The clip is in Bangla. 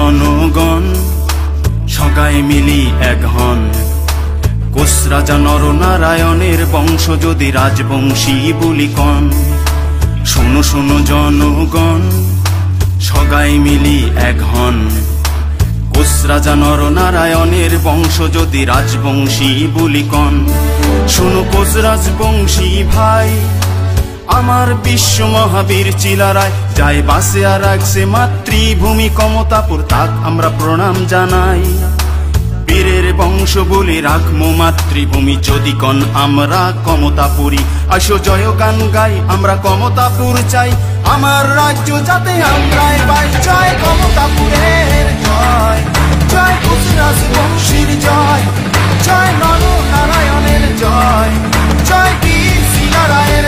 জনগণ সগায় মিলি এক হন। কোষ রাজা নরনারায়ণের বংশ যদি রাজবংশী বলি কন। শোনো শোনো জনগণ সগায় মিলি এক হন। কোষ রাজা নরনারায়ণের বংশ যদি রাজবংশী বলি কন। শোনো কোষ রাজবংশী ভাই, আমার বিশ্ব মহাবীর চিলারায় যায় বাসে আর রাখছে মাতৃভূমি কমতাপুর, তাক আমরা প্রণাম জানাই। বীরের বংশ বলে রাখমো মাতৃভূমি, যদি কন আমরা কমতাপুরি। আসো জয় গান গাই, আমরা কমতাপুর চাই, আমার রাজ্য যাতে আমরাই পাই। জয় কমতাপুরের জয়, জয় কোষ রাজবংশীর জয়, জয় নরনারায়ণের জয়, জয় বীর শিলারায়ের